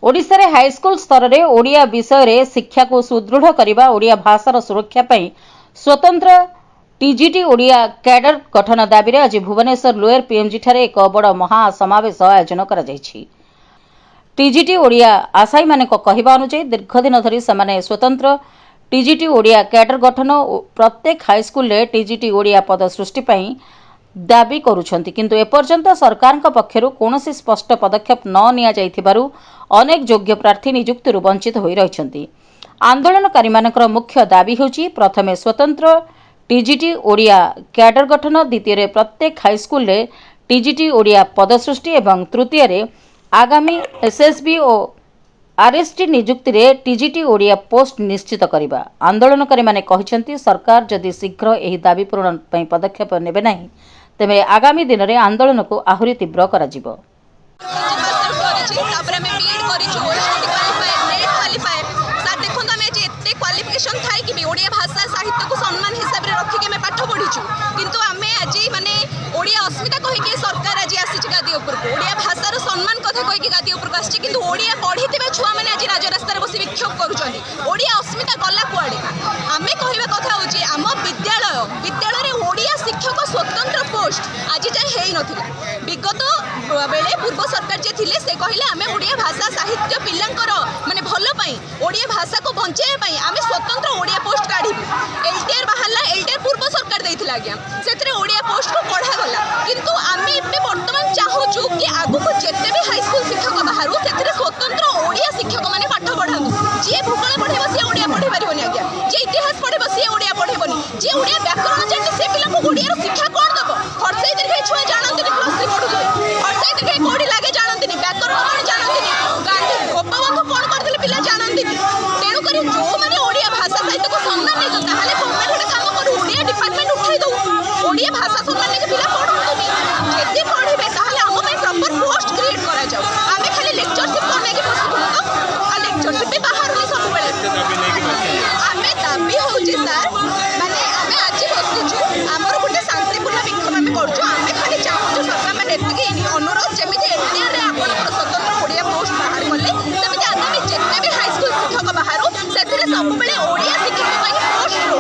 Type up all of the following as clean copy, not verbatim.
ओडिशा रे हाईस्कूल स्तर रे ओडिया विषय रे शिक्षा को सुदृढ़ करने ओडिया भाषार सुरक्षा पई स्वतंत्र टीजीटी ओडिया कैडर गठन दाबी आज भुवनेश्वर लोयर पीएमजी ठारे एक बड़ महासमावेश आयोजन करा जायछि। टीजीटी ओडिया आशायी माने कहवा अनुसार दीर्घदिन धरी से स्वतंत्र टीजीटी ओडिया कैडर गठन प्रत्येक हाईस्कूल रे टीजीटी ओडिया पद सृष्टि पई दाबी करुछंती, किंतु एपर्यंत सरकार पक्षरु कोनोसी स्पष्ट पदक्षेप न निया जाइथिबारु अनेक योग्य प्रार्थी नियुक्ति वंचित होई रहिछंती। आंदोलनकारी मानकर मुख्य दाबी होची प्रथमे स्वतंत्र टीजीटी ओडिया कैडर गठन, द्वितीय प्रत्येक हाईस्कूल रे टीजीटी ओडिया पद सृष्टि एवं तृतीय रे आगामी एसएसबी और आरएसटी नियुक्ति रे टीजीटी ओडिया पोस्ट निश्चित करबा। आंदोलनकारी माने कहिसंती सरकार जदि शीघ्र एही दाबी पूरण पई पदक्षेप नेबे नाही तेबे आगामी दिन में आंदोलन को आहुरी तीव्र करा जिवो। ओडिया भाषा साहित्य को सम्मान हिसाब रे रखिके मैं पाठ पढ़ीछु, किंतु आमे आज माने ओडिया अस्मिता कहिके सरकार आज आसी गादी ऊपर को ओडिया भाषार सम्मान कथा कहिके गादी ऊपर आसी, किंतु ओडिया पढ़ीथिबा छुआ माने आज राज रास्ता रे बसी विक्षोभ करूछनी। ओडिया अस्मिता गला कुआडे आमे कहिबा कथा होची आम विद्यालय रे ओडिया शिक्षक स्वतंत्र पोस्ट आज जाय हेई नथिला। विगत बेले पूर्व सरकार जे थिले से कहिले आमे ओडिया भाषा साहित्य पिल्लांकर माने भलो पई ओडिया भाषा को बंचाए पई आमे स्वतंत्र ओडिया पोस्ट काढी एलटीआर बाहरला। एलटीआर पूर्व सरकार देइथिला आज्ञा सेतरे ओडिया पोस्ट को पढ़ा गला, किंतु आमे इबे वर्तमान चाहूछु कि आगु को जेते भी हाई स्कूल शिक्षक बाहरु सेतरे स्वतंत्र ओडिया शिक्षक माने पाठ पढांतु। जे भूगोल पढेबो से ओडिया पढि परिबोनी आज्ञा, जे इतिहास पढेबो से ओडिया पढेबोनी, जे ओडिया व्याकरण जानि से पिला को ओडिया रो शिक्षा कोन दबो। हरसै दीर्घ छुआ जानंती नि प्लस 3 पढु हरसै दीर्घ कोडी लागे जानंती नि व्याकरण कोन जानंती नि गांधी गोपबंधु कोन करथिले पिला जानंती नि। तेणु करी जो माने ओडिया भाषा साहित्य को सम्मान नै जो ताहाले गवर्नमेंट गोटे काम करू ओडिया डिपार्टमेंट उठाई दउ ओडिया भाषा सम्मान नै पिला पढंतु नि जेते पढिबे ताहाले हम पे प्रॉपर पोस्ट क्रिएट करा जाऊ। आमे खाली लेक्चरशिप करने की बसु तो आ लेक्चरशिप भी बाहर नै सब बेले आमे दाबी होची सर माने आमे आज बसिछु हमर गोटे शांतिपूर्ण विक्षोभ आमे करछु। आमे खाली चाहू सरकार माने एतिके अनुरोध जेमिति एनटीआर रे आपण स्वतंत्र ओडिया पोस्ट बाहर करले तेमिति आगामी जेते भी हाई स्कूल शिक्षक बाहर सेतिरे सब बेले ओडिया शिक्षक पई पोस्ट रो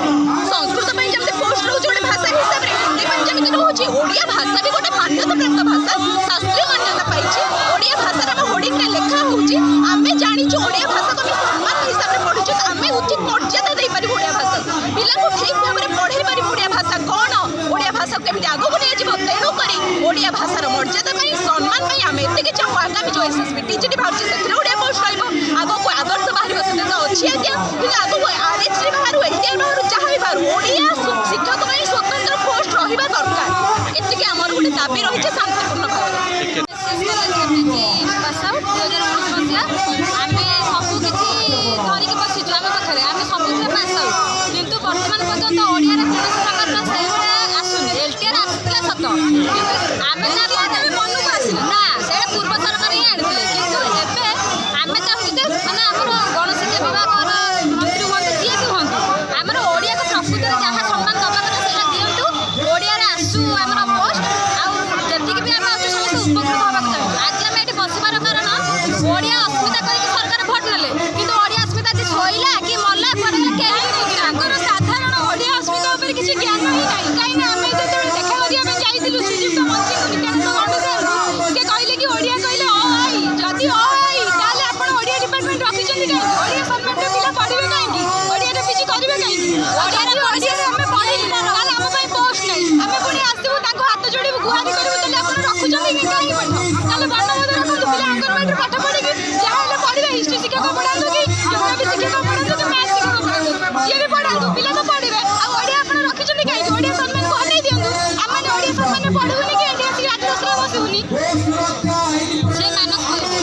संस्कृत पई जेमिति पोस्ट रो जोडे भाषा हिसाब रे हिंदी पई जेमिति रहउची ओडिया भाषा भी गोटे मान्यता प्राप्त भाषा शास्त्रीय मान्यता पाइछि। ओडिया भाषा रे होर्डिंग रे लेखा होउची आमे जानिछु ओडिया भाषा को सम्मान हिसाब रे पढिछु आमे उचित मर्यादा देई पारि ओडिया भाषा पिला को ठीक भाव रे पढाई पारि ओडिया भाषा कोन ओडिया भाषा केमिति आगो को नै जिवो। तेणु करी ओडिया भाषार मर्यादा पई सम्मान पई आमे एतिके चाहू आगामी जो एसएसबी टीजीटी भाउची सेतिरे ओडिया पोस्ट रहइबो आगो को आदर्श बाहर बसते तो अछि आज्ञा कि आगो को आरएचडी बाहर एनटीआर बाहर चाहा भी बाहर ओडिया शिक्षक पई स्वतंत्र पोस्ट रहिबा दरकार। एतिके हमर गुटे दाबी रहिছে शांतिपूर्ण भाव भाषा 2019 मसिया आमे सब किछि धरिक बसिछु आमे पाखरे आमे सब किछि पास आउ, किंतु वर्तमान पर्यंत ओडिया रे कोनोसी प्रकार सेटा आसुनी। एलटीआर आसितला सत किंतु आमे ना लागे मनु को आसिला ना सेटा पूर्व सरकार ही आनिले, किंतु एबे आमे चाहू जे माने हमर गणशिक्षा विभाग मंत्री हुंतु जे भी हुंतु हमर ओडिया को प्रकृति जहाँ सम्मान दबा कथा सेटा दियंतु ओडिया रे आसु हमर पोस्ट आउ जति भी आमे अछि समस्त उपकृत होबा चाहू। आज आमे एठी बसिबार कारण ओडिया अस्मिता कहि सरकार भोट नेले, किंतु ओडिया अस्मिता जे सोइला कि मल्ला कोन केहि बुझना आगर साधारण ओडिया अस्मिता ऊपर किछि ज्ञान ही नाही। काई ना आमे जेते देखा करी आमे जाइदिलु सुजुक्त मंत्री को नित्यानंद गणेश से कहले कि ओडिया कहले ओ भाई जदि ओ भाई ताले आपण ओडिया डिपार्टमेंट रखिछन काई ओडिया सम्मान पे पिला पढिबे काई कि ओडिया रे पिछि करिवे काई ओडिया रे हमें पढिले ना ताले हम पई पोस्ट नाही आमे पुनी आसीबु ताको हाथ जोड़िबु गुहारी करिबु ताले आपण रखुछन कि काई पाठ ताले बन्नबोध रखु पिला अंगनवाड़ी पाठ पढि